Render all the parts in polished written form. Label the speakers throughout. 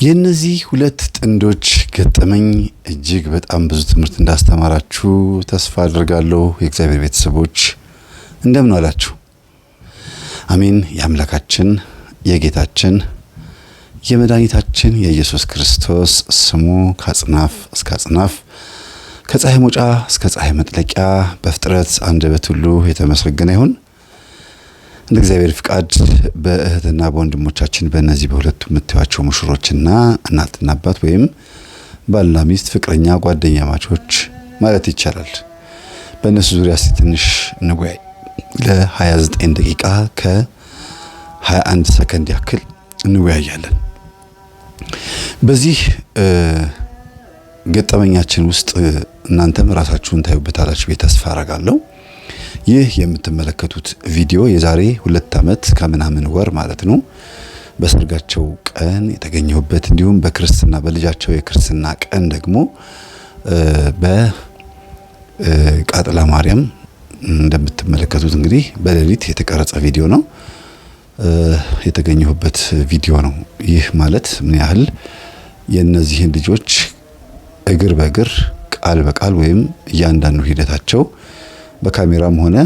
Speaker 1: የነዚህ ሁለት ጥንዶች ገጠመኝ እጅግ በጣም ብዙ ትምህርት እንዳስተማራችሁ ተስፋ አድርጋለሁ። የእግዚአብሔር ቤተሰቦች እንደምን ዋላችሁ? አሜን። የአምላካችን የጌታችን የመድኃኒታችን የኢየሱስ ክርስቶስ ስሙ ከአጽናፍ እስከ አጽናፍ ከፀሐይ መውጫ እስከ ፀሐይ መጥለቂያ በፍጥረት አንደበት ሁሉ የተመሰገነ ይሁን። እንደ እግዚአብሔር ፍቃድ በእህትና በወንድሞቻችን በእነዚህ በሁለቱ የምታዩዋቸው ሙሽሮችና እናትና አባት ወይም ባልና ሚስት ፍቅረኛ ጓደኛ ማቾች ማለት ይቻላል በእነሱ ዙሪያ ትንሽ እንወያይ። ለ29 ደቂቃ ከ21 ሰከንድ ያክል እንወያያለን። በዚህ ገጠመኛችን ውስጥ እናንተም ራሳችሁን ታዩበታላችሁ ብዬ ተስፋ አደርጋለሁ። ይህ የምትመለከቱት ቪዲዮ የዛሬ 2 ዓመት ከምናምን ወር ማለት ነው በሰርጋቸው ቀን የተገኘሁበት እንዲሁም በክርስትና በልጃቸው የክርስትና ቀን ደግሞ በቃጥላ ማርያም እንደምትመለከቱት እንግዲህ በሌሊት የተቀረጸ ቪዲዮ ነው የተገኘሁበት ቪዲዮ ነው። ይህ ማለት ምን ያህል የነዚህን ልጆች እግር በእግር ቃል በቃል ወይም እያንዳንዱ ሂደታቸው በካሜራም ሆነ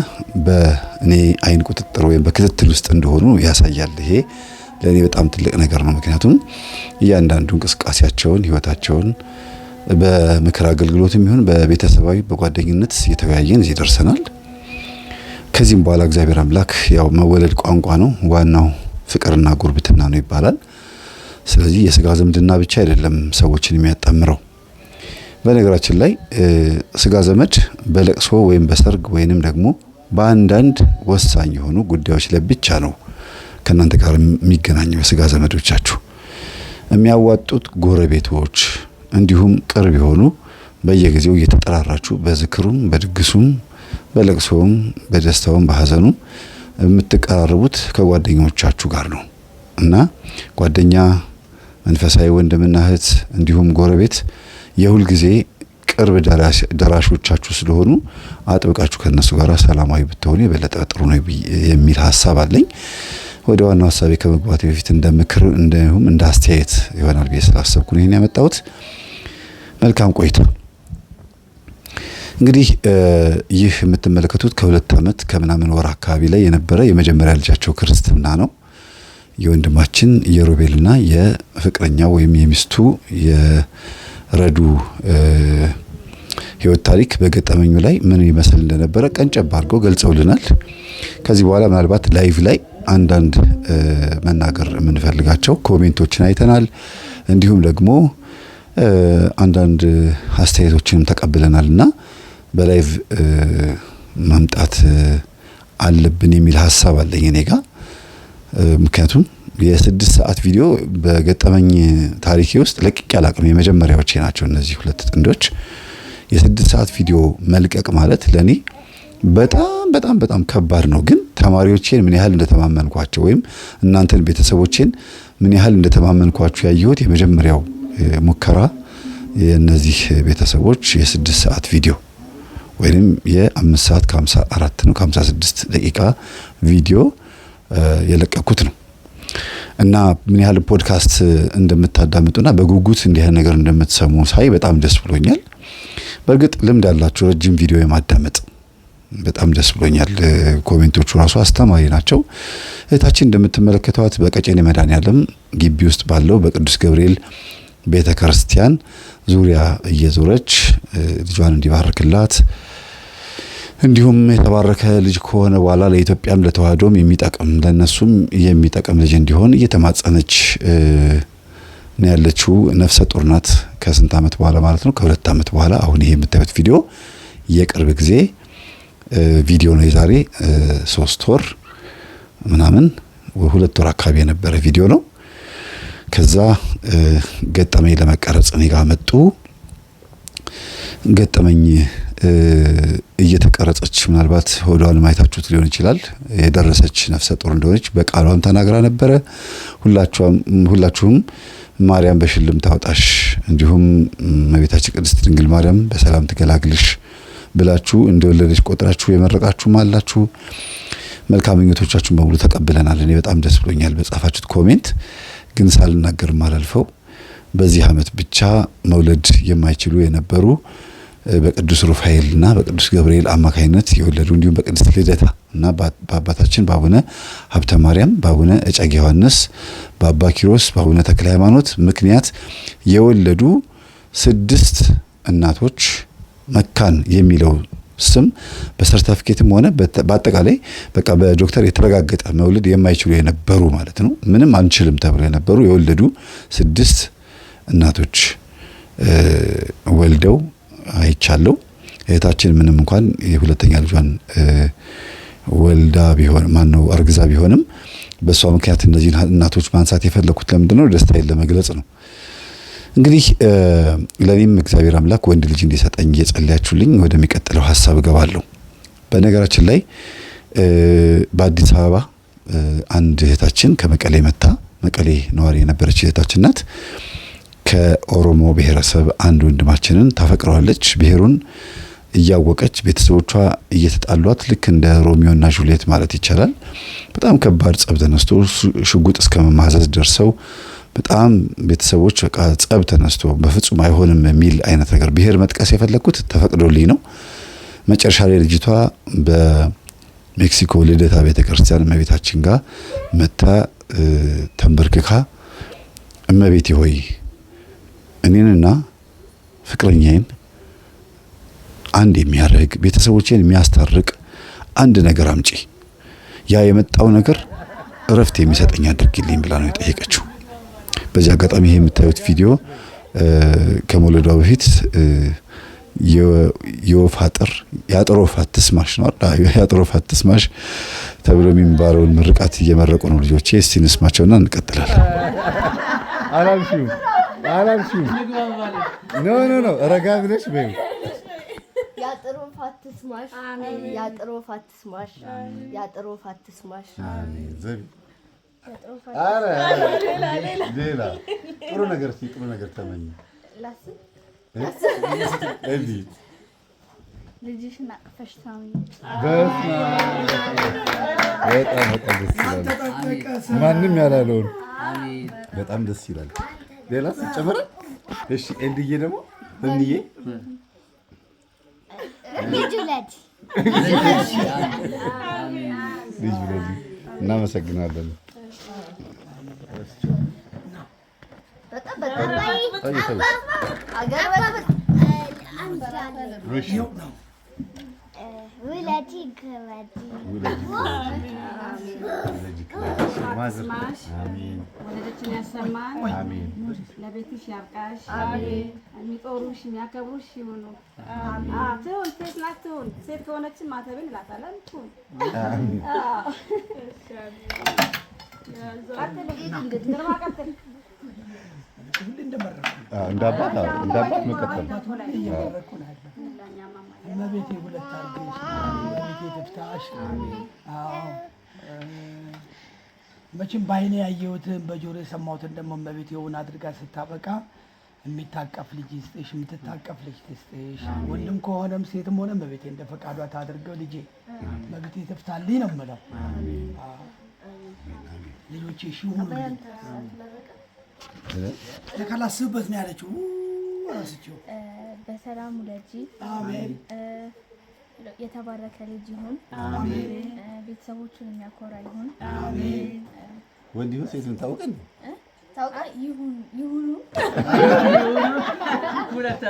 Speaker 1: በእኔ አይን ቁጥጥር ወይም በክትትል ውስጥ እንደሆኑ ያሳያል። ይሄ ለኔ በጣም ትልቅ ነገር ነው። ምክንያቱም እያንዳንዱ እንቅስቃሴያቸውን ህይወታቸውን በምክር አገልግሎትም ይሁን በቤተሰባዊ በጓደኝነት እየተወያየን እዚህ ደርሰናል። ከዚህም በኋላ እግዚአብሔር አምላክ ያው መወለድ ቋንቋ ነው፣ ዋናው ፍቅርና ጉርብትና ነው ይባላል። ስለዚህ የስጋ ዝምድና ብቻ አይደለም ሰዎችን የሚያጣምረው። በነገራችን ላይ ስጋ ዘመድ በለቅሶ ወይም በሰርግ ወይንም ደግሞ በአንዳንድ ወሳኝ የሆኑ ጉዳዮች ላይ ብቻ ነው ከናንተ ጋር የሚገናኘው። የስጋ ዘመዶቻችሁ የሚያዋጡት ጎረቤቶች እንዲሁም ቅርብ የሆኑ በየጊዜው እየተጠራራችሁ በዝክሩም በድግሱም በለቅሶም በደስታውም በሐዘኑም የምትቀራረቡት ከጓደኞቻችሁ ጋር ነው እና ጓደኛ መንፈሳዊ ወንድምና እህት እንዲሁም ጎረቤት የሁል ጊዜ ቅርብ ደራሾቻችሁ ስለሆኑ አጥብቃችሁ ከነሱ ጋር ሰላማዊ ብትሆኑ የበለጠ ጥሩ ነው የሚል ሐሳብ አለኝ። ወደ ዋናው ሐሳቤ ከመግባቴ በፊት እንደምክር እንደሁም እንዳስተያየት ይሆናል ብዬ ስላሰብኩ ነው ይሄን ያመጣሁት። መልካም ቆይታ። እንግዲህ ይህ የምትመለከቱት ከ2 ዓመት ከምናምን ወር አካባቢ ላይ የነበረ የመጀመሪያ ልጃቸው ክርስትና ነው። የወንድማችን የሮቤልና የፍቅረኛው ወይም የሚስቱ ረዱ ህይወት ታሪክ በገጠመኙ ላይ ምን ይመስል እንደነበረ ቀንጨብ አድርገው ገልጸውልናል። ከዚህ በኋላ ምናልባት ላይቭ ላይ አንዳንድ መናገር የምንፈልጋቸው ኮሜንቶችን አይተናል። እንዲሁም ደግሞ አንዳንድ አስተያየቶችንም ተቀብለናልና በላይቭ መምጣት አለብን የሚል ሐሳብ አለኝ እኔ ጋር። ምክንያቱም የ6 ሰዓት ቪዲዮ በገጠመኝ ታሪኬ ውስጥ ለቅቄ አላቅም። የመጀመሪያዎቼ ናቸው እነዚህ ሁለት ጥንዶች። የ6 ሰዓት ቪዲዮ መልቀቅ ማለት ለኔ በጣም ከባድ ነው። ግን ተማሪዎቼን ምን ያህል እንደተማመንኳቸው ወይም እናንተን ቤተሰቦቼን ምን ያህል እንደተማመንኳችሁ ያየሁት የመጀመሪያው ሙከራ የነዚህ ቤተሰቦች የ6 ሰዓት ቪዲዮ ወይም የ5 ሰዓት ከ54 ነው ከ56 ደቂቃ ቪዲዮ የለቀኩት ነው። እና ምን ያህል ፖድካስት እንደምታዳምጡና በጉጉት እንዲህ አይነት ነገር እንደምትሰሙ ሳይ በጣም ደስ ብሎኛል። በእርግጥ ልምድ ያላችሁ ረጅም ቪዲዮ የማዳመጥ በጣም ደስ ብሎኛል። ኮሜንቶቹ ራሱ አስተማሪ ናቸው። እህታችን እንደምትመለከቷት በቀጨኔ መድኃኔዓለም ግቢ ውስጥ ባለው በቅዱስ ገብርኤል ቤተክርስቲያን ዙሪያ እየዞረች ልጇን እንዲባርክላት እንዲሁም የተባረከ ልጅ ከሆነ በኋላ ለኢትዮጵያም ለተዋህዶም የሚጠቅም ለነሱም የሚጠቅም ልጅ እንዲሆን እየተማጸነች ነው ያለችው። ነፍሰ ጡር ናት። ከስንት ዓመት በኋላ ማለት ነው? ከ2 ዓመት በኋላ። አሁን ይሄ የምታዩት ቪዲዮ የቅርብ ጊዜ ቪዲዮ ነው። የዛሬ 3 ወር ምናምን 2 ወር አካባቢ የነበረ ቪዲዮ ነው። ከዛ ገጠመኝ ለመቀረጽ እኔ ጋር መጡ። ገጠመኝ እየተቀረጸች ምናልባት ሆዷን ማየታችሁት ሊሆን ይችላል። የደረሰች ነፍሰ ጡር እንደሆነች በቃሏም ተናግራ ነበረ። ሁላችሁም ማርያም በሽልም ታውጣሽ እንዲሁም እመቤታችን ቅድስት ድንግል ማርያም በሰላም ትገላግልሽ ብላችሁ እንደወለደች ቆጥራችሁ የመረቃችሁም አላችሁ። መልካም ምኞቶቻችሁን በሙሉ ተቀብለናል። እኔ በጣም ደስ ብሎኛል በጻፋችሁት ኮሜንት። ግን ሳልናገር ማላልፈው በዚህ ዓመት ብቻ መውለድ የማይችሉ የነበሩ በቅዱስ ሩፋኤልና በቅዱስ ገብርኤል አማካኝነት የወለዱ እንዲሁም በቅድስት ልደታ እና በአባታችን በአቡነ ሀብተ ማርያም፣ በአቡነ እጨጌ ዮሐንስ፣ በአባ ኪሮስ፣ በአቡነ ተክለ ሃይማኖት ምክንያት የወለዱ 6 እናቶች መካን የሚለው ስም በሰርተፊኬትም ሆነ በአጠቃላይ በቃ በዶክተር የተረጋገጠ መውለድ የማይችሉ የነበሩ ማለት ነው። ምንም አንችልም ተብሎ የነበሩ የወለዱ 6 እናቶች ወልደው አይቻለው። እህታችን ምንም እንኳን የሁለተኛ ልጇን ወልዳ ቢሆን አርግዛ ቢሆንም በሷ ምክንያት እነዚህ እናቶች ማንሳት የፈለኩት ለምንድነው? ደስታዬን ለመግለጽ ነው። እንግዲህ ለኔም እግዚአብሔር አምላክ ወንድ ልጅ እንዲሰጠኝ እየጸለያችሁልኝ ወደሚቀጥለው ሐሳብ እገባለሁ። በነገራችን ላይ በአዲስ አበባ አንድ እህታችን ከመቀሌ መጣ። መቀሌ ነዋሪ የነበረች እህታችን ናት። ከኦሮሞ ብሔረሰብ አንድ ወንድማችንን ታፈቅረዋለች። ብሔሩን እያወቀች ቤተሰቦቿ እየተጣሏት ልክ እንደ ሮሚዮና ጁሊየት ማለት ይቻላል በጣም ከባድ ጸብ ተነስቶ ሽጉጥ እስከ መማዘዝ ደርሰው በጣም ቤተሰቦች በቃ ጸብ ተነስቶ በፍጹም አይሆንም የሚል አይነት ነገር ብሔር መጥቀስ የፈለኩት ተፈቅዶልኝ ነው። መጨረሻ ላይ ልጅቷ በሜክሲኮ ልደታ ቤተክርስቲያን እመቤታችን ጋር መታ ተንበርክካ እመቤቴ ሆይ እኔንና ፍቅረኛዬን አንድ የሚያደርግ ቤተሰቦቼን የሚያስታርቅ አንድ ነገር አምጪ፣ ያ የመጣው ነገር እረፍት የሚሰጠኝ አድርግልኝ ብላ ነው የጠየቀችው። በዚህ አጋጣሚ ይሄ የምታዩት ቪዲዮ ከመውለዷ በፊት የወፍ አጥር የአጥር ወፍ አትስማሽ ነው የአጥር ወፍ አትስማሽ ተብሎ የሚባለውን ምርቃት እየመረቁ ነው ልጆቼ። እስቲ እንስማቸውና እንቀጥላለን። አላልሽም ኖ ረጋ ብለሽ በይው።
Speaker 2: ያጥሩ ፋትስማሽ ያጥሩ ፋትስማሽ ያጥሩ ፋትስማሽ
Speaker 1: አረ ሌላ ጥሩ ነገር ተመኝ።
Speaker 2: ልጅሽን አቅፈሽ ሳሚ።
Speaker 1: በጣም ደስ ይላል። ማንም ያላለውን በጣም ደስ ይላል። ሌላ ጨመረ። እሺ እንድዬ ደግሞ እንድዬ
Speaker 2: ልጅ ወለድ
Speaker 1: እናመሰግናለን።
Speaker 2: ውለጂ
Speaker 3: ወለደችን ያሰማን፣ ለቤትሽ ያብቃሽ፣ የሚጦሩሽ የሚያከብሩሽ ይሁኑ። ትሁን ሴት ናት ትሁን። ሴት ከሆነችን ማተብን እላታለን ትሁን። ቀጥል
Speaker 1: እንዳባት መቀጠል
Speaker 4: እመቤቴ ሁለት አድርገሽ እመቤቴ ትፍታሽ። መቼም በዓይኔ ያየሁትን በጆሮ የሰማሁትን ደግሞ እመቤቴ የሆነ አድርጋ ስታበቃ የሚታቀፍ ልጅ ይስጥሽ፣ የምትታቀፍ ልጅ ትስጥሽ። ወንድም ከሆነም ሴትም ሆነ እመቤቴ እንደ ፈቃዷ ታድርገው። ልጄ እመቤቴ ትፍታልኝ ነው የምለው። ልጆቼ ይሁኑልኝ። ካላስብበት ነው ያለችው። ራስቸው
Speaker 2: በሰላም ውለጂ።
Speaker 4: አሜን።
Speaker 2: የተባረከ ልጅ ይሁን።
Speaker 4: አሜን።
Speaker 2: ቤተሰቦቹን የሚያኮራ ይሁን።
Speaker 4: አሜን።
Speaker 1: ወንድ ይሁን ሴት ታውቀን
Speaker 2: ታውቃ ይሁኑ።
Speaker 3: ሁለት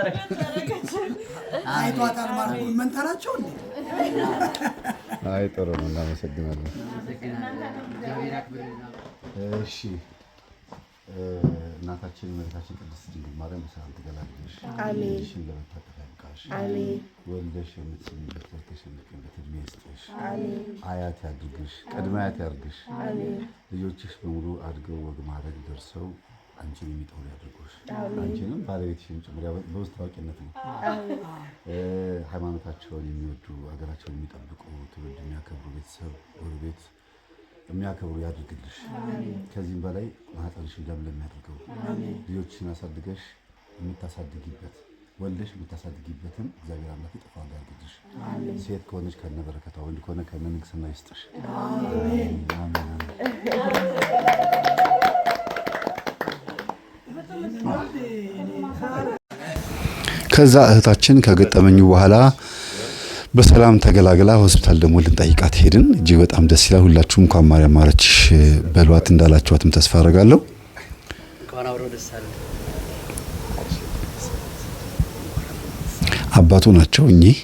Speaker 4: አይቷታል ማለት ነው። መንታ ናቸው እንዴ?
Speaker 1: አይ ጥሩ ነው። እናመሰግናለን። እሺ እናታችን እመቤታችን ቅድስት ድንግል ማርያም በሰላም ትገላግልሽ።
Speaker 2: አሜን።
Speaker 1: ልጅሽን ለመታቀፍ ያብቃሽ።
Speaker 2: አሜን።
Speaker 1: ወልደሽ የምትስሚበት ወልደሽ የምትቀበት እድሜ ይስጥሽ።
Speaker 2: አሜን።
Speaker 1: አያት ያድርግሽ፣ ቅድመ አያት ያድርግሽ።
Speaker 2: አሜን።
Speaker 1: ልጆችሽ በሙሉ አድገው ወግ ማድረግ ደርሰው አንቺን የሚጠሩ ያድርጉሽ። አንቺንም ባለቤትሽን ጭምር በውስጥ ታዋቂነት ነው። ሃይማኖታቸውን የሚወዱ ሀገራቸውን የሚጠብቁ ትውልድ የሚያከብሩ ቤተሰብ ጎረቤት የሚያከብሩ ያድርግልሽ። ከዚህም በላይ ማህፀንሽን ለምለም ያድርገው። ልጆችሽን አሳድገሽ የምታሳድጊበት ወልደሽ የምታሳድጊበትን እግዚአብሔር አምላክ ይጠፋ ያድርግልሽ። ሴት ከሆነች ከነ በረከቷ፣ ወንድ ከሆነ ከነ ንግስና ይስጥሽ። ከዛ እህታችን ከገጠመኙ በኋላ በሰላም ተገላግላ ሆስፒታል ደግሞ ልንጠይቃት ሄድን። እጅግ በጣም ደስ ይላል። ሁላችሁም እንኳን ማርያም ማረችሽ በሏት እንዳላችኋትም ተስፋ አደርጋለሁ። አባቱ ናቸው እኚህ።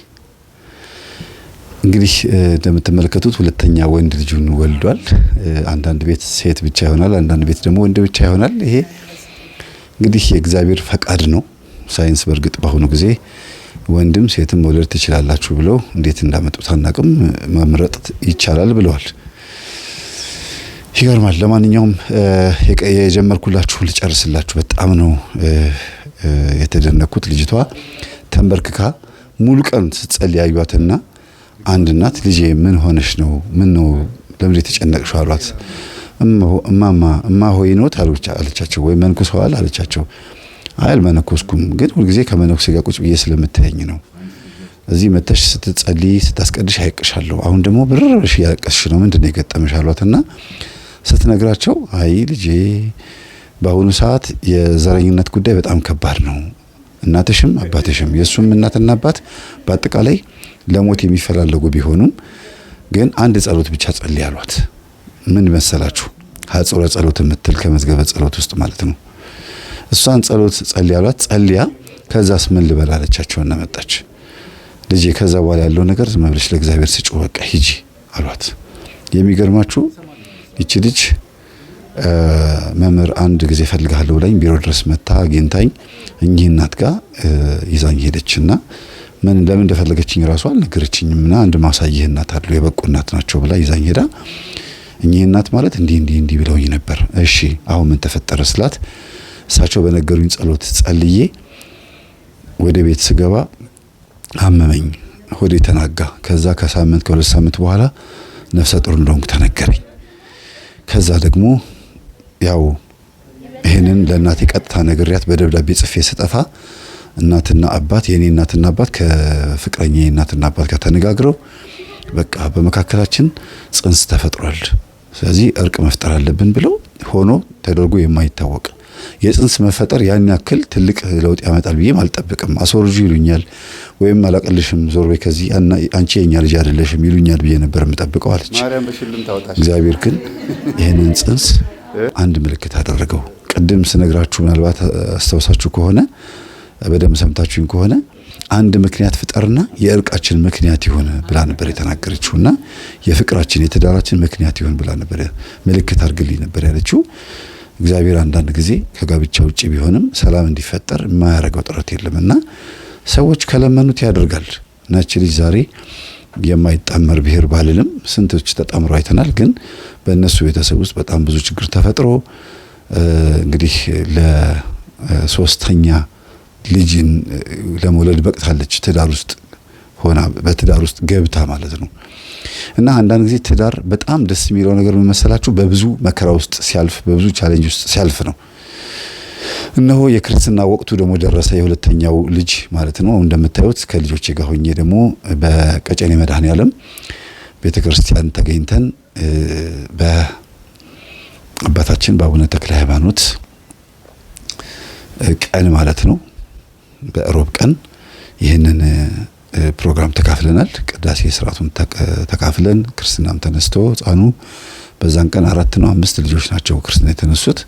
Speaker 1: እንግዲህ እንደምትመለከቱት ሁለተኛ ወንድ ልጁን ወልዷል። አንዳንድ ቤት ሴት ብቻ ይሆናል፣ አንዳንድ ቤት ደግሞ ወንድ ብቻ ይሆናል። ይሄ እንግዲህ የእግዚአብሔር ፈቃድ ነው። ሳይንስ በእርግጥ በአሁኑ ጊዜ ወንድም ሴትም መውለድ ትችላላችሁ ብለው እንዴት እንዳመጡት አናውቅም፣ መምረጥ ይቻላል ብለዋል። ይገርማል። ለማንኛውም የጀመርኩላችሁ ልጨርስላችሁ። በጣም ነው የተደነኩት። ልጅቷ ተንበርክካ ሙሉ ቀን ስትጸልይ ያዩዋትና አንድ እናት ልጄ ምን ሆነሽ ነው? ምን ነው ለምን የተጨነቅሽው አሏት። እማ ሆይ ነው አለቻቸው። ወይ መንኩሰዋል አለቻቸው። አይ አልመነኮስኩም፣ ግን ሁልጊዜ ከመነኩሴ ጋር ቁጭ ብዬ ስለምታየኝ ነው። እዚህ መተሽ ስትጸልይ ስታስቀድሽ አይቅሻለሁ። አሁን ደግሞ ብርርሽ ያለቀስሽ ነው፣ ምንድነው የገጠመሽ አሏትና ስትነግራቸው አይ ልጄ በአሁኑ ሰዓት የዘረኝነት ጉዳይ በጣም ከባድ ነው። እናትሽም አባትሽም የሱም እናትና አባት በአጠቃላይ ለሞት የሚፈላለጉ ቢሆኑም ግን አንድ ጸሎት ብቻ ጸልይ አሏት። ምን መሰላችሁ? ሐጹረ ጸሎት የምትል ከመዝገበ ጸሎት ውስጥ ማለት ነው። እሷን ጸሎት ጸልይ አሏት። ጸልያ ከዛስ ምን ልበል አለቻቸውና መጣች። ልጄ ከዛ በኋላ ያለው ነገር ዝም ብለሽ ለእግዚአብሔር ስጪው በቃ ሂጂ አሏት። የሚገርማችሁ ይቺ ልጅ መምህር አንድ ጊዜ ፈልጋለሁ ብላኝ ቢሮ ድረስ መታ አግኝታኝ እኚህ እናት ጋር ይዛኝ ሄደችና ምን ለምን እንደፈለገችኝ ራሷ አልነገረችኝምና አንድ ማሳየህ እናት አሉ የበቁ እናት ናቸው ብላ ይዛኝ ሄዳ እኚህ እናት ማለት እንዲህ ብለውኝ ነበር። እሺ አሁን ምን ተፈጠረ ስላት እሳቸው በነገሩኝ ጸሎት ጸልዬ ወደ ቤት ስገባ አመመኝ፣ ሆዴ ተናጋ። ከዛ ከሁለት ሳምንት በኋላ ነፍሰ ጡር እንደሆንኩ ተነገረኝ። ከዛ ደግሞ ያው ይሄንን ለእናቴ ቀጥታ ነግሬያት በደብዳቤ ጽፌ ስጠፋ እናትና አባት የኔ እናትና አባት ከፍቅረኛ እናትና አባት ጋር ተነጋግረው በቃ በመካከላችን ጽንስ ተፈጥሯል፣ ስለዚህ እርቅ መፍጠር አለብን ብለው ሆኖ ተደርጎ የማይታወቅ የጽንስ መፈጠር ያን ያክል ትልቅ ለውጥ ያመጣል ብዬ አልጠብቅም። አስወርጁ ይሉኛል ወይም አላቀልሽም ዞር በይ ከዚህ አንቺ የኛ ልጅ አይደለሽም ይሉኛል ብዬ ነበር የምጠብቀው አለች። እግዚአብሔር ግን ይሄንን ጽንስ አንድ ምልክት አደረገው። ቅድም ስነግራችሁ ምናልባት አስተውሳችሁ ከሆነ በደንብ ሰምታችሁኝ ከሆነ አንድ ምክንያት ፍጠርና የእርቃችን ምክንያት ይሆን ብላ ነበር የተናገረችውና የፍቅራችን የትዳራችን ምክንያት ይሆን ብላ ነበር ምልክት አድርግልኝ ነበር ያለችው። እግዚአብሔር አንዳንድ ጊዜ ከጋብቻ ውጪ ቢሆንም ሰላም እንዲፈጠር የማያደርገው ጥረት የለምና ሰዎች ከለመኑት ያደርጋል። ናች ልጅ ዛሬ የማይጣመር ብሔር ባልልም ስንቶች ተጣምሮ አይተናል። ግን በእነሱ ቤተሰብ ውስጥ በጣም ብዙ ችግር ተፈጥሮ እንግዲህ ለሶስተኛ ልጅን ለመውለድ በቅታለች። ትዳር ውስጥ ሆና በትዳር ውስጥ ገብታ ማለት ነው። እና አንዳንድ ጊዜ ትዳር በጣም ደስ የሚለው ነገር ምን መሰላችሁ? በብዙ መከራ ውስጥ ሲያልፍ፣ በብዙ ቻሌንጅ ውስጥ ሲያልፍ ነው። እነሆ የክርስትና ወቅቱ ደግሞ ደረሰ። የሁለተኛው ልጅ ማለት ነው። እንደምታዩት ከልጆቼ ጋር ሆኜ ደግሞ በቀጨኔ መድኃኔዓለም ቤተክርስቲያን ተገኝተን በአባታችን በአቡነ ተክለ ሃይማኖት ቀን ማለት ነው በሮብ ቀን ይህንን ፕሮግራም ተካፍለናል። ቅዳሴ ስርዓቱን ተካፍለን ክርስትናም ተነስቶ ሕፃኑ በዛን ቀን 4 ነው 5 ልጆች ናቸው ክርስትና የተነሱት።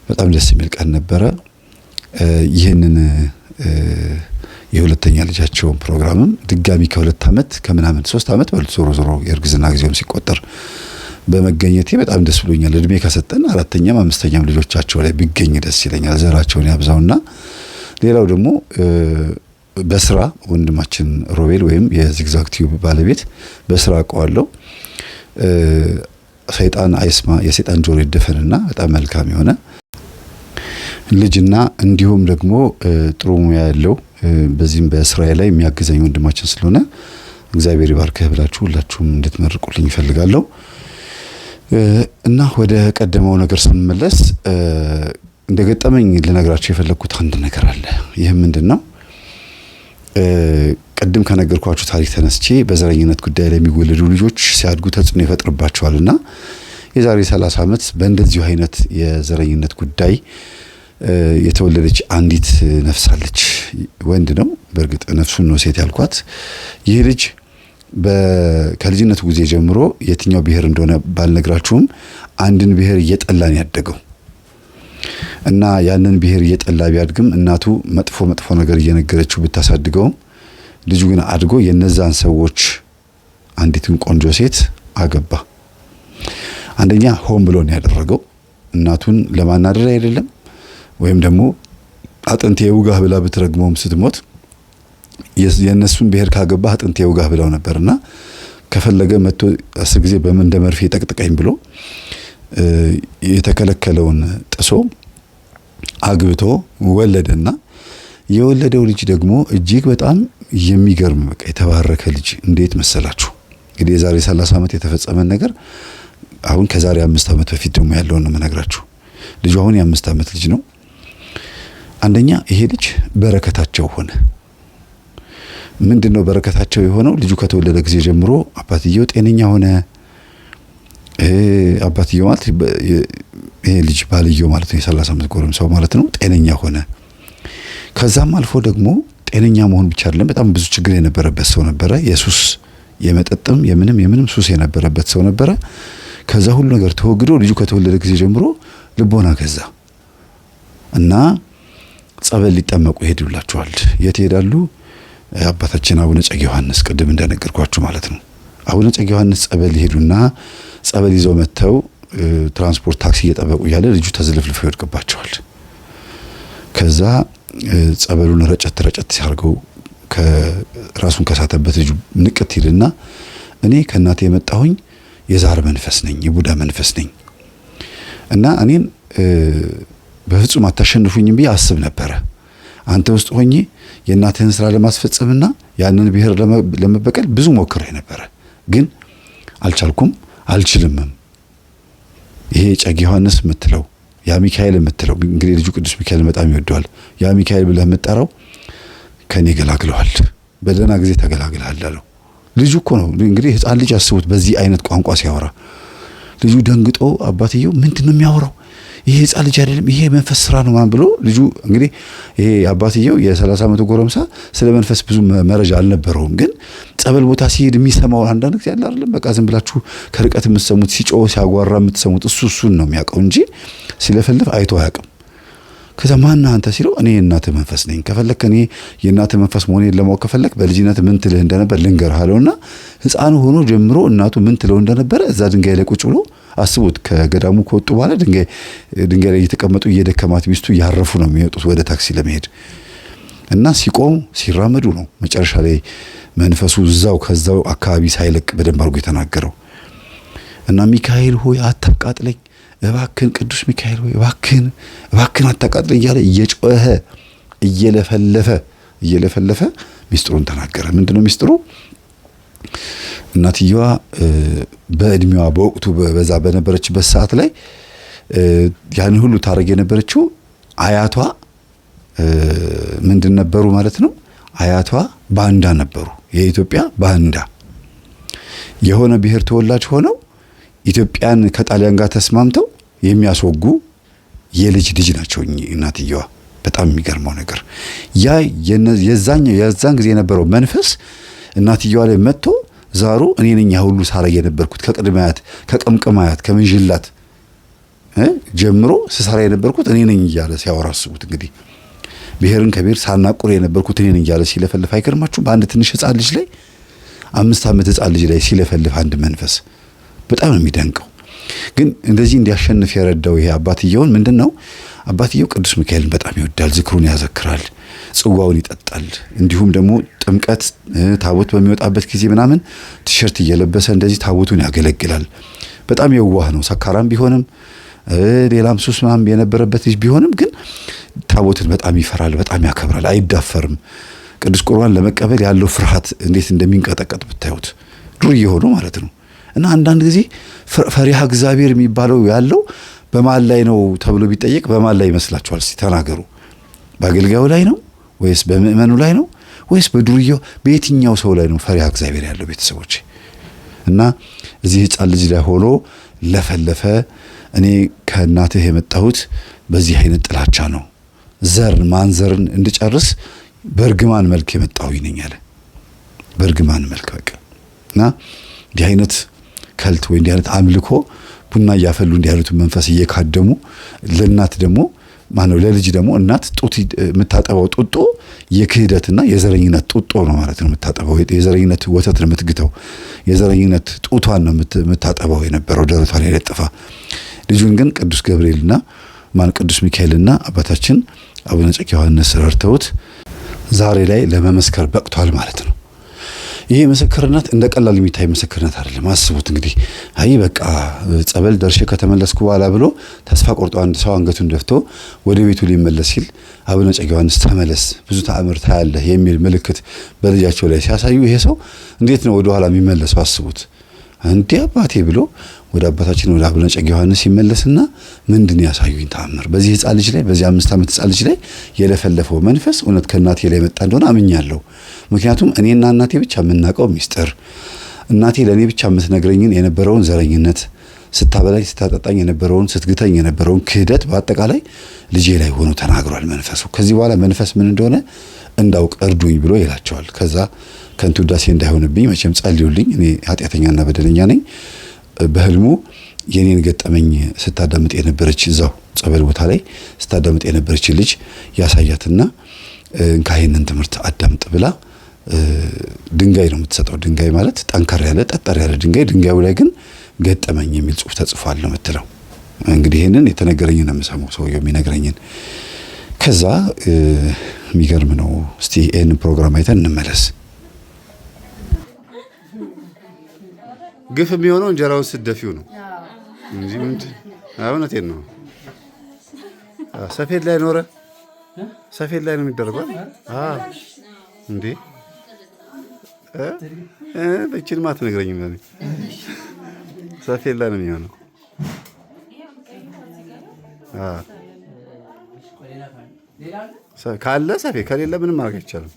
Speaker 1: በጣም ደስ የሚል ቀን ነበረ። ይህንን የሁለተኛ ልጃቸውን ፕሮግራምም ድጋሚ ከ2 ዓመት ከምናምን 3 ዓመት በልቶ ዞሮ የእርግዝና ጊዜውም ሲቆጠር በመገኘቴ በጣም ደስ ብሎኛል። እድሜ ከሰጠን 4ኛም 5ኛም ልጆቻቸው ላይ ቢገኝ ደስ ይለኛል። ዘራቸውን ያብዛውና ሌላው ደግሞ በስራ ወንድማችን ሮቤል ወይም የዚግዛግ ቲዩብ ባለቤት በስራ አውቀዋለሁ። ሰይጣን አይስማ የሰይጣን ጆሮ ይደፈንና በጣም መልካም የሆነ ልጅና እንዲሁም ደግሞ ጥሩ ሙያ ያለው በዚህም በስራዬ ላይ የሚያግዘኝ ወንድማችን ስለሆነ እግዚአብሔር ይባርክህ ብላችሁ ሁላችሁም እንድትመርቁልኝ እፈልጋለሁ። እና ወደ ቀደመው ነገር ስንመለስ እንደገጠመኝ ልነግራችሁ የፈለኩት አንድ ነገር አለ። ይሄም ምንድነው? ቅድም ከነገርኳችሁ ታሪክ ተነስቼ በዘረኝነት ጉዳይ ላይ የሚወለዱ ልጆች ሲያድጉ ተጽዕኖ ይፈጥርባቸዋልና የዛሬ 30 ዓመት በእንደዚሁ አይነት የዘረኝነት ጉዳይ የተወለደች አንዲት ነፍስ አለች። ወንድ ነው በእርግጥ ነፍሱን ነው ሴት ያልኳት። ይህ ልጅ ከልጅነቱ ጊዜ ጀምሮ የትኛው ብሔር እንደሆነ ባልነግራችሁም አንድን ብሔር እየጠላን ያደገው እና ያንን ብሔር እየጠላ ቢያድግም እናቱ መጥፎ ነገር እየነገረችው ብታሳድገውም ልጁ ግን አድጎ የነዛን ሰዎች አንዲትን ቆንጆ ሴት አገባ። አንደኛ ሆን ብሎ ነው ያደረገው። እናቱን ለማናደር አይደለም፣ ወይም ደግሞ አጥንቴ ውጋህ ብላ ብትረግመውም ስትሞት የነሱን ብሔር ካገባ አጥንቴ ውጋህ ብለው ነበርና ከፈለገ መጥቶ 10 ጊዜ በምን እንደ መርፌ ጠቅጥቀኝ ብሎ የተከለከለውን ጥሶ አግብቶ ወለደና የወለደው ልጅ ደግሞ እጅግ በጣም የሚገርም በቃ የተባረከ ልጅ። እንዴት መሰላችሁ? እንግዲህ የዛሬ 30 ዓመት የተፈጸመን ነገር አሁን ከዛሬ 5 ዓመት በፊት ደግሞ ያለውን ነው የምነግራችሁ። ልጁ አሁን የ5 ዓመት ልጅ ነው። አንደኛ ይሄ ልጅ በረከታቸው ሆነ። ምንድነው በረከታቸው የሆነው? ልጁ ከተወለደ ጊዜ ጀምሮ አባትየው ጤነኛ ሆነ። አባትየው ማለት ይሄ ልጅ ባልየው ማለት ነው፣ የ30 ዓመት ጎረምሳው ማለት ነው። ጤነኛ ሆነ። ከዛም አልፎ ደግሞ ጤነኛ መሆን ብቻ አይደለም፣ በጣም ብዙ ችግር የነበረበት ሰው ነበረ። የሱስ የመጠጥም የምንም ሱስ የነበረበት ሰው ነበረ። ከዛ ሁሉ ነገር ተወግዶ ልጁ ከተወለደ ጊዜ ጀምሮ ልቦና ገዛ እና ጸበል ሊጠመቁ ይሄዱላቸዋል። የት ይሄዳሉ? አባታችን አቡነ ጨጌ ዮሐንስ ቅድም እንደነገርኳችሁ ማለት ነው። አቡነ ጨጌ ዮሐንስ ጸበል ይሄዱና ጸበል ይዘው መተው ትራንስፖርት ታክሲ እየጠበቁ እያለ ልጁ ተዝለፍልፎ ይወድቅባቸዋል። ከዛ ጸበሉን ረጨት ሲያርገው ከራሱን ከሳተበት ልጁ ንቅት ይልና እኔ ከእናቴ የመጣሁኝ የዛር መንፈስ ነኝ፣ የቡዳ መንፈስ ነኝ እና እኔን በፍጹም አታሸንፉኝም ብዬ አስብ ነበረ። አንተ ውስጥ ሆኜ የእናትህን ስራ ለማስፈጸምና ያንን ብሔር ለመበቀል ብዙ ሞክሬ ነበረ፣ ግን አልቻልኩም፣ አልችልምም። ይሄ ጨጌ ዮሐንስ የምትለው ያ ሚካኤል የምትለው እንግዲህ ልጁ ቅዱስ ሚካኤልን በጣም ይወደዋል። ያ ሚካኤል ብለህ የምትጠራው ከኔ ገላግለዋል፣ በደህና ጊዜ ተገላግለሃል አለው። ልጁ እኮ ነው እንግዲህ ህፃን ልጅ አስቡት፣ በዚህ አይነት ቋንቋ ሲያወራ ልጁ ደንግጦ አባትየው ምንድነው የሚያወራው? ይሄ ህፃን ልጅ አይደለም፣ ይሄ መንፈስ ስራ ነው ማን ብሎ ልጁ እንግዲህ ይሄ አባትየው የ30 ዓመቱ ጎረምሳ ስለ መንፈስ ብዙ መረጃ አልነበረውም። ግን ጸበል ቦታ ሲሄድ የሚሰማው አንዳንድ ጊዜ ያለ አይደለም፣ በቃ ዝም ብላችሁ ከርቀት የምትሰሙት ሲጮህ ሲያጓራ የምትሰሙት እሱን ነው የሚያውቀው እንጂ ሲለፈልፍ አይቶ አያውቅም። ከዛ ማን አንተ ሲለው እኔ የእናትህ መንፈስ ነኝ፣ ከፈለክ እኔ የእናትህ መንፈስ መሆኔን ለማወቅ ከፈለክ በልጅነት ምን ትልህ እንደነበር ልንገርህ አለውና ህፃኑ ሆኖ ጀምሮ እናቱ ምን ትለው እንደነበረ እዛ ድንጋይ ላይ ቁጭ ብሎ አስቡት። ከገዳሙ ከወጡ በኋላ ድንጋይ ላይ እየተቀመጡ እየደከማት ሚስቱ እያረፉ ነው የሚወጡት ወደ ታክሲ ለመሄድ እና ሲቆም ሲራመዱ ነው መጨረሻ ላይ መንፈሱ ከዛው አካባቢ ሳይለቅ በደንብ አድርጎ የተናገረው እና ሚካኤል ሆይ አታቃጥለኝ፣ እባክን ቅዱስ ሚካኤል ሆይ እባክን አታቃጥለኝ እያለ እየጮኸ እየለፈለፈ ሚስጥሩን ተናገረ። ምንድነው ሚስጥሩ? እናትየዋ በእድሜዋ በወቅቱ በዛ በነበረችበት ሰዓት ላይ ያን ሁሉ ታረግ የነበረችው አያቷ ምንድን ነበሩ ማለት ነው? አያቷ ባንዳ ነበሩ። የኢትዮጵያ ባንዳ የሆነ ብሔር ተወላጅ ሆነው ኢትዮጵያን ከጣሊያን ጋር ተስማምተው የሚያስወጉ የልጅ ናቸው እናትየዋ። በጣም የሚገርመው ነገር የዛን ጊዜ የነበረው መንፈስ እናትየዋ ላይ መጥቶ ዛሩ እኔ ነኝ ሁሉ ሳራ የነበርኩት ከቅድማያት ከቀምቀማያት ከምንጅላት ጀምሮ ስሳራ የነበርኩት እኔ ነኝ እያለ ሲያወራ አስቡት። እንግዲህ ብሔርን ከብሔር ሳናቁር የነበርኩት እኔ ነኝ እያለ ሲለፈልፍ አይገርማችሁ? በአንድ ትንሽ ህፃን ልጅ ላይ 5 ዓመት ህፃን ልጅ ላይ ሲለፈልፍ አንድ መንፈስ በጣም ነው የሚደንቀው። ግን እንደዚህ እንዲያሸንፍ የረዳው ይሄ አባትየውን ምንድነው? አባትየው ቅዱስ ሚካኤልን በጣም ይወዳል፣ ዝክሩን ያዘክራል፣ ጽዋውን ይጠጣል። እንዲሁም ደግሞ ጥምቀት ታቦት በሚወጣበት ጊዜ ምናምን ቲሸርት እየለበሰ እንደዚህ ታቦቱን ያገለግላል። በጣም የዋህ ነው። ሰካራም ቢሆንም ሌላም ሱስ ምናምን የነበረበት ልጅ ቢሆንም ግን ታቦትን በጣም ይፈራል፣ በጣም ያከብራል፣ አይዳፈርም። ቅዱስ ቁርባን ለመቀበል ያለው ፍርሃት እንዴት እንደሚንቀጠቀጥ ብታዩት፣ ዱርዬ ሆኖ ማለት ነው። እና አንዳንድ ጊዜ ፈሪሃ እግዚአብሔር የሚባለው ያለው በማን ላይ ነው ተብሎ ቢጠየቅ በማን ላይ ይመስላችኋል? እስቲ ተናገሩ። በአገልጋዩ ላይ ነው ወይስ በምእመኑ ላይ ነው ወይስ በዱርዬው? በየትኛው ሰው ላይ ነው ፈሪሃ እግዚአብሔር ያለው? ቤተሰቦች እና እዚህ ህፃን ልጅ ላይ ሆኖ ለፈለፈ። እኔ ከእናትህ የመጣሁት በዚህ አይነት ጥላቻ ነው፣ ዘር ማንዘርን እንድጨርስ በእርግማን መልክ የመጣው ነኝ አለ። በእርግማን መልክ በቃ እና እንዲህ አይነት ከልት ወይ እንዲህ አይነት አምልኮ ቡና እያፈሉ እንዲህ አይነቱ መንፈስ እየካደሙ ለእናት ደግሞ ማነው ለልጅ ደግሞ እናት ጡት የምታጠባው ጡጦ የክህደትና የዘረኝነት ጡጦ ነው ማለት ነው። የምታጠባው የዘረኝነት ወተት ነው የምትግተው፣ የዘረኝነት ጡቷን ነው የምታጠባው የነበረው ደረቷ ላይ ለጥፋ። ልጁን ግን ቅዱስ ገብርኤልና ቅዱስ ሚካኤልና አባታችን አቡነ ጽጌ ዮሐንስ ረድተውት ዛሬ ላይ ለመመስከር በቅቷል ማለት ነው። ይሄ ምስክርነት እንደ ቀላል የሚታይ ምስክርነት አይደለም። አስቡት እንግዲህ አይ በቃ ጸበል ደርሼ ከተመለስኩ በኋላ ብሎ ተስፋ ቆርጦ አንድ ሰው አንገቱን ደፍቶ ወደ ቤቱ ሊመለስ ሲል አቡነ ጽጌ ዮሐንስ ተመለስ ብዙ ተአምር ታያለህ የሚል ምልክት በልጃቸው ላይ ሲያሳዩ ይሄ ሰው እንዴት ነው ወደ ኋላ የሚመለሰው? አስቡት። እንዴ አባቴ ብሎ ወደ አባታችን ወደ አቡነ ጽጌ ዮሐንስ ይመለስና ምንድን ያሳዩኝ ተአምር በዚህ ሕፃን ልጅ ላይ በዚህ 5 ዓመት ሕፃን ልጅ ላይ የለፈለፈው መንፈስ እውነት ከእናቴ ላይ መጣ እንደሆነ አምኛለሁ። ምክንያቱም እኔና እናቴ ብቻ የምናውቀው ሚስጥር እናቴ ለእኔ ብቻ የምትነግረኝን የነበረውን ዘረኝነት ስታበላኝ ስታጠጣኝ የነበረውን ስትግተኝ የነበረውን ክህደት በአጠቃላይ ልጄ ላይ ሆኖ ተናግሯል መንፈሱ። ከዚህ በኋላ መንፈስ ምን እንደሆነ እንዳውቅ እርዱኝ ብሎ ይላቸዋል። ከዛ ከንቱ ውዳሴ እንዳይሆንብኝ መቼም ጸልዩልኝ፣ እኔ ኃጢአተኛና በደለኛ ነኝ። በህልሙ የኔን ገጠመኝ ስታዳምጥ የነበረች እዛው ጸበል ቦታ ላይ ስታዳምጥ የነበረች ልጅ ያሳያትና እንካይንን ትምህርት አዳምጥ ብላ ድንጋይ ነው የምትሰጠው። ድንጋይ ማለት ጠንከር ያለ ጠጠር ያለ ድንጋይ፣ ድንጋዩ ላይ ግን ገጠመኝ የሚል ጽሑፍ ተጽፏል ነው የምትለው። እንግዲህ ይሄንን የተነገረኝን ነው የምሰማው፣ ሰውየው የሚነግረኝን። ከዛ የሚገርም ነው። እስቲ ይሄንን ፕሮግራም አይተን እንመለስ። ግፍ የሚሆነው እንጀራውን ስትደፊው ነው እንጂ ምንድን እውነቴን ነው። ሰፌድ ላይ ኖረ ሰፌድ ላይ ነው የሚደረገው። እንዴ እቺን ማት ነግረኝም ለኔ ሰፌድ ላይ ነው የሚሆነው። ካለ ሰፌድ ከሌለ ምንም ማድረግ አይቻልም።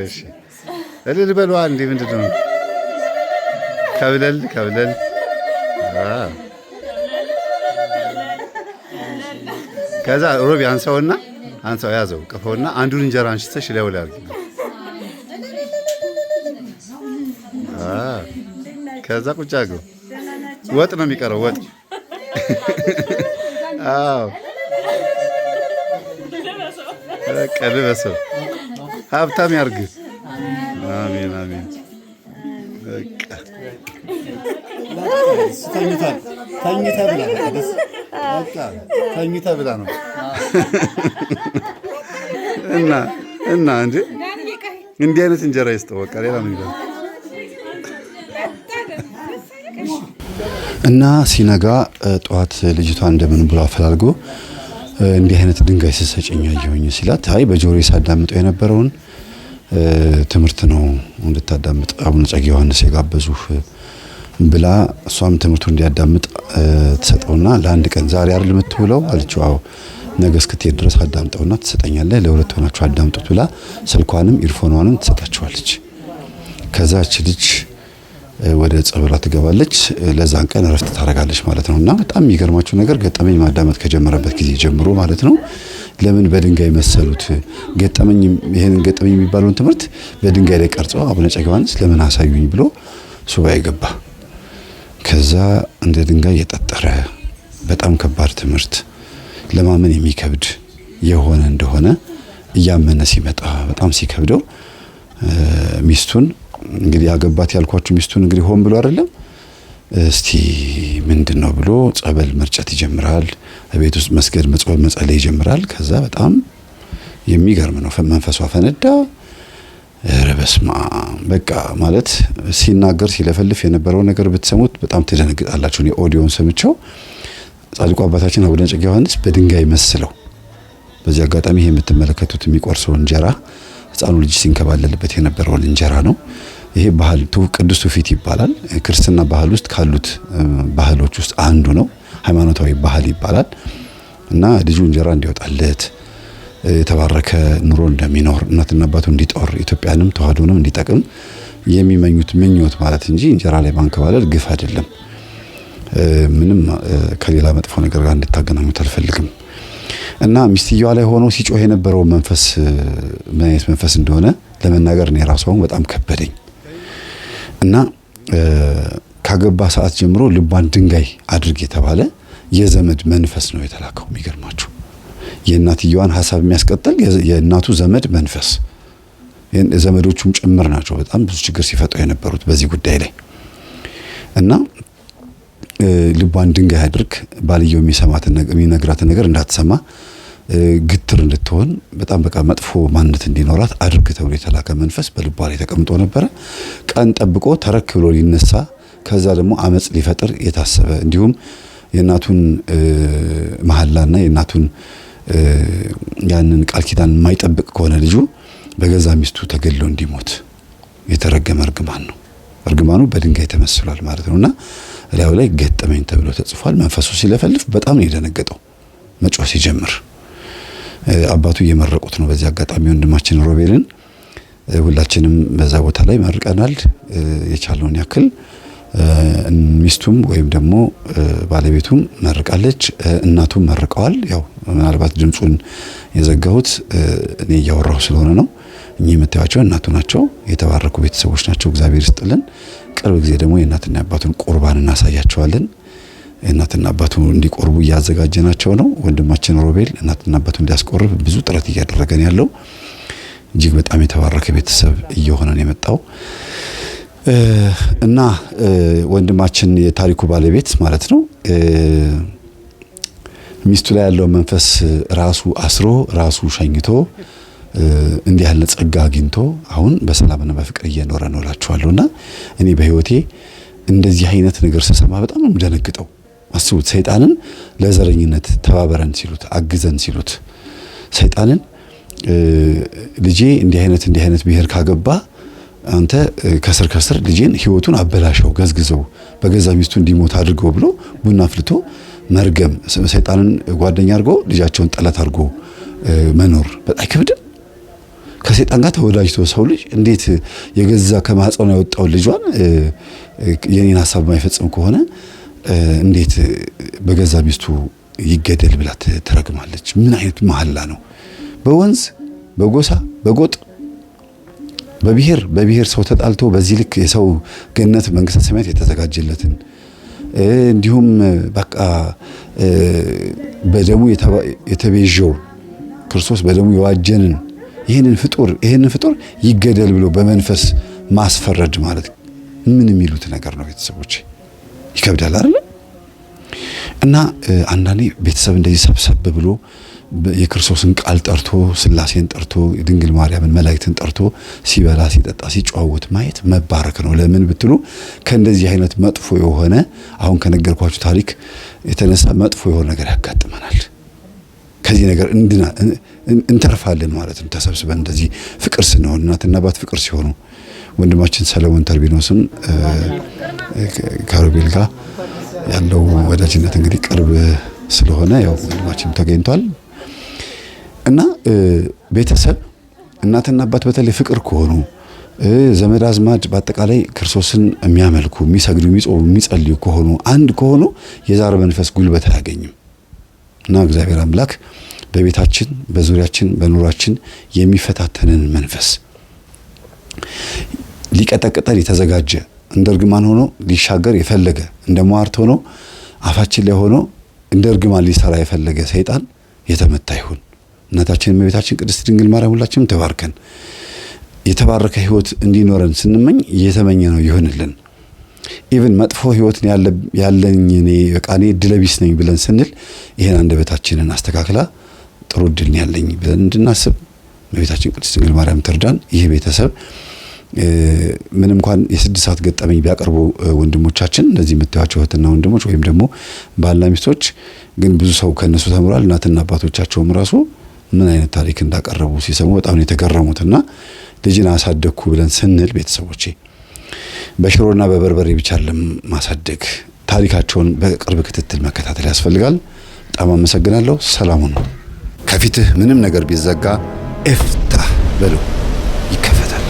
Speaker 1: እሺ እልል በሉ አንዴ። ምንድን ነው ከብለል ከብለል። ከዛ ሮቢ አንሳውና አንሳው ያዘው ቅፈውና አንዱን እንጀራ አንስተሽ ላዩ ላይ አድርጊ። ከዛ ቁጭ አድርገው። ወጥ ነው የሚቀረው ወጥ። አዎ ቀልበሰው ሀብታም ያርግ። አሜን አሜን። በቃ ተኝታ ብላ ነው እና እንዲህ አይነት እንጀራ ይስጠው። በቃ ሌላ ምን ይላል? እና ሲነጋ ጠዋት ልጅቷ እንደምን ብሎ አፈላልጎ እንዲህ አይነት ድንጋይ ስትሰጪኝ አየሁኝ ሲላት፣ አይ በጆሮዬ ሳዳምጠው የነበረውን ትምህርት ነው እንድታዳምጥ አቡነ ጽጌ ዮሐንስ የጋበዙህ ብላ እሷም ትምህርቱ እንዲያዳምጥ ትሰጠውና ለአንድ ቀን ዛሬ አይደል የምትውለው አለችው። አዎ ነገ እስክትሄድ ድረስ አዳምጠውና ትሰጠኛለህ፣ ለሁለት ሆናችሁ አዳምጡት ብላ ስልኳንም ኢርፎኗንም ትሰጣቸዋለች። ከዛች ልጅ ወደ ጸበሏ ትገባለች። ለዛን ቀን እረፍት ታደርጋለች ማለት ነው። እና በጣም የሚገርማችሁ ነገር ገጠመኝ ማዳመጥ ከጀመረበት ጊዜ ጀምሮ ማለት ነው ለምን በድንጋይ መሰሉት ገጠመኝ ይሄንን ገጠመኝ የሚባለውን ትምህርት በድንጋይ ላይ ቀርጸው አቡነ ጽጌ ዮሐንስ ለምን አሳዩኝ ብሎ ሱባኤ ገባ። ከዛ እንደ ድንጋይ የጠጠረ በጣም ከባድ ትምህርት ለማመን የሚከብድ የሆነ እንደሆነ እያመነ ሲመጣ በጣም ሲከብደው ሚስቱን እንግዲህ ያገባት ያልኳችሁ ሚስቱን እንግዲህ ሆን ብሎ አይደለም እስቲ ምንድነው ብሎ ጸበል መርጨት ይጀምራል። ቤት ውስጥ መስገድ መጾም መጸለይ ይጀምራል። ከዛ በጣም የሚገርም ነው መንፈሷ ፈነዳ። ረበስማ በቃ ማለት ሲናገር ሲለፈልፍ የነበረው ነገር ብትሰሙት በጣም ትደነግጣላችሁ። እኔ ኦዲዮን ሰምቼው ጻድቁ አባታችን አቡነ ጽጌ ዮሐንስ በድንጋይ መስለው በዚህ አጋጣሚ ይሄ የምትመለከቱት የሚቆርሰው እንጀራ ህፃኑ ልጅ ሲንከባለልበት የነበረውን እንጀራ ነው። ይሄ ባህል ቅዱስ ትውፊት ይባላል። ክርስትና ባህል ውስጥ ካሉት ባህሎች ውስጥ አንዱ ነው። ሃይማኖታዊ ባህል ይባላል እና ልጁ እንጀራ እንዲወጣለት የተባረከ ኑሮ እንደሚኖር እናትና አባቱ እንዲጦር ኢትዮጵያንም ተዋህዶንም እንዲጠቅም የሚመኙት ምኞት ማለት እንጂ እንጀራ ላይ ማንከባለል ግፍ አይደለም። ምንም ከሌላ መጥፎ ነገር ጋር እንድታገናኙት አልፈልግም። እና ሚስትየዋ ላይ ሆኖ ሲጮህ የነበረው መንፈስ ምን አይነት መንፈስ እንደሆነ ለመናገር ነው ራሷን በጣም ከበደኝ። እና ካገባ ሰዓት ጀምሮ ልቧን ድንጋይ አድርግ የተባለ የዘመድ መንፈስ ነው የተላከው። የሚገርማችሁ የእናትየዋን ሐሳብ የሚያስቀጥል የእናቱ ዘመድ መንፈስ ዘመዶቹም ጭምር ናቸው በጣም ብዙ ችግር ሲፈጥሩ የነበሩት በዚህ ጉዳይ ላይ። እና ልቧን ድንጋይ አድርግ ባልየው የሚነግራትን ነገር እንዳትሰማ ግትር እንድትሆን በጣም በቃ መጥፎ ማንነት እንዲኖራት አድርግ ተብሎ የተላከ መንፈስ በልቧ ላይ ተቀምጦ ነበረ። ቀን ጠብቆ ተረክ ብሎ ሊነሳ ከዛ ደግሞ አመጽ ሊፈጥር የታሰበ እንዲሁም የእናቱን መሐላና የእናቱን ያንን ቃል ኪዳን የማይጠብቅ ከሆነ ልጁ በገዛ ሚስቱ ተገድሎ እንዲሞት የተረገመ እርግማን ነው። እርግማኑ በድንጋይ ተመስሏል ማለት ነውና ላዩ ላይ ገጠመኝ ተብሎ ተጽፏል። መንፈሱ ሲለፈልፍ በጣም ነው የደነገጠው መጮህ ሲጀምር። አባቱ እየመረቁት ነው። በዚህ አጋጣሚ ወንድማችን ሮቤልን ሁላችንም በዛ ቦታ ላይ መርቀናል የቻለውን ያክል። ሚስቱም ወይም ደግሞ ባለቤቱም መርቃለች፣ እናቱም መርቀዋል። ያው ምናልባት ድምጹን የዘጋሁት እኔ እያወራሁ ስለሆነ ነው። እኚህ የምታዩቸው እናቱ ናቸው። የተባረኩ ቤተሰቦች ናቸው። እግዚአብሔር ይስጥልን። ቅርብ ጊዜ ደግሞ የእናትና አባቱን ቁርባን እናሳያቸዋለን። እናትና አባቱ እንዲቆርቡ እያዘጋጀናቸው ነው። ወንድማችን ሮቤል እናትና አባቱ እንዲያስቆርብ ብዙ ጥረት እያደረገ ነው ያለው። እጅግ በጣም የተባረከ ቤተሰብ እየሆነ ነው የመጣው እና ወንድማችን የታሪኩ ባለቤት ማለት ነው ሚስቱ ላይ ያለው መንፈስ ራሱ አስሮ ራሱ ሸኝቶ እንዲህ ያለ ጸጋ አግኝቶ አሁን በሰላምና በፍቅር እየኖረ ነው እላችኋለሁና እኔ በህይወቴ እንደዚህ አይነት ነገር ስሰማ በጣም ነው የምደነግጠው። አስቡት፣ ሰይጣንን ለዘረኝነት ተባበረን ሲሉት አግዘን ሲሉት ሰይጣንን ልጄ እንዲህ አይነት ብሔር ካገባ አንተ ከስር ልጄን ህይወቱን አበላሸው ገዝግዘው በገዛ ሚስቱ እንዲሞት አድርገው ብሎ ቡና አፍልቶ መርገም ሰይጣንን ጓደኛ አድርጎ ልጃቸውን ጠላት አድርጎ መኖር በጣም አይከብድም? ከሰይጣን ጋር ተወዳጅቶ ሰው ልጅ እንዴት የገዛ ከማህፀኗ ያወጣው ልጇን የኔን ሐሳብ የማይፈጽም ከሆነ እንዴት በገዛ ሚስቱ ይገደል ብላ ትረግማለች? ምን አይነት መሐላ ነው? በወንዝ በጎሳ በጎጥ በብሔር ሰው ተጣልቶ በዚህ ልክ የሰው ገነት መንግስተ ሰማያት የተዘጋጀለትን እንዲሁም በቃ በደሙ የተቤዠው ክርስቶስ በደሙ የዋጀንን ይህንን ፍጡር ይገደል ብሎ በመንፈስ ማስፈረድ ማለት ምን የሚሉት ነገር ነው? ቤተሰቦች ይከብዳል አይደል? እና አንዳንዴ ቤተሰብ እንደዚህ ሰብሰብ ብሎ የክርስቶስን ቃል ጠርቶ ስላሴን ጠርቶ ድንግል ማርያምን መላእክትን ጠርቶ ሲበላ ሲጠጣ ሲጨዋወት ማየት መባረክ ነው። ለምን ብትሉ ከእንደዚህ አይነት መጥፎ የሆነ አሁን ከነገርኳችሁ ታሪክ የተነሳ መጥፎ የሆነ ነገር ያጋጥመናል። ከዚህ ነገር እንተርፋለን ማለት ነው። ተሰብስበን እንደዚህ ፍቅር ስንሆን እናትና አባት ፍቅር ሲሆኑ ወንድማችን ሰለሞን ተርቢኖስም ከሮቤል ጋር ያለው ወዳጅነት እንግዲህ ቅርብ ስለሆነ ያው ወንድማችን ተገኝቷል እና ቤተሰብ እናትና አባት በተለይ ፍቅር ከሆኑ ዘመድ አዝማድ በአጠቃላይ ክርስቶስን የሚያመልኩ የሚሰግዱ የሚጾሙ የሚጸልዩ ከሆኑ አንድ ከሆኑ የዛር መንፈስ ጉልበት አያገኝም እና እግዚአብሔር አምላክ በቤታችን በዙሪያችን በኑራችን የሚፈታተንን መንፈስ ሊቀጠቅጠን የተዘጋጀ እንደ እርግማን ሆኖ ሊሻገር የፈለገ እንደ ሟርት ሆኖ አፋችን ላይ ሆኖ እንደ እርግማን ሊሰራ የፈለገ ሰይጣን የተመታ ይሁን። እናታችን እመቤታችን ቅድስት ድንግል ማርያም ሁላችንም ተባርከን የተባረከ ህይወት እንዲኖረን ስንመኝ እየተመኘ ነው ይሁንልን። ኢቭን መጥፎ ህይወት ያለኝ እኔ ድለቢስ ነኝ ብለን ስንል ይሄን አንደበታችንን አስተካክላ ጥሩ ድል ያለኝ ብለን እንድናስብ እመቤታችን ቅድስት ድንግል ማርያም ትርዳን። ይሄ ቤተሰብ ምንም እንኳን የ6 ሰዓት ገጠመኝ ቢያቀርቡ ወንድሞቻችን እንደዚህ የምታዩቸው እህትና ወንድሞች ወይም ደግሞ ባልና ሚስቶች ግን ብዙ ሰው ከነሱ ተምሯል። እናትና አባቶቻቸውም ራሱ ምን አይነት ታሪክ እንዳቀረቡ ሲሰሙ በጣም ነው የተገረሙትና ልጅን አሳደግኩ ብለን ስንል ቤተሰቦቼ በሽሮና በበርበሬ ብቻ አይደለም ማሳደግ፣ ታሪካቸውን በቅርብ ክትትል መከታተል ያስፈልጋል። በጣም አመሰግናለሁ። ሰላም ሁኑ። ከፊትህ ምንም ነገር ቢዘጋ እፍታህ በለው ይከፈታል።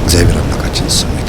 Speaker 1: እግዚአብሔር አምላካችን ስሙ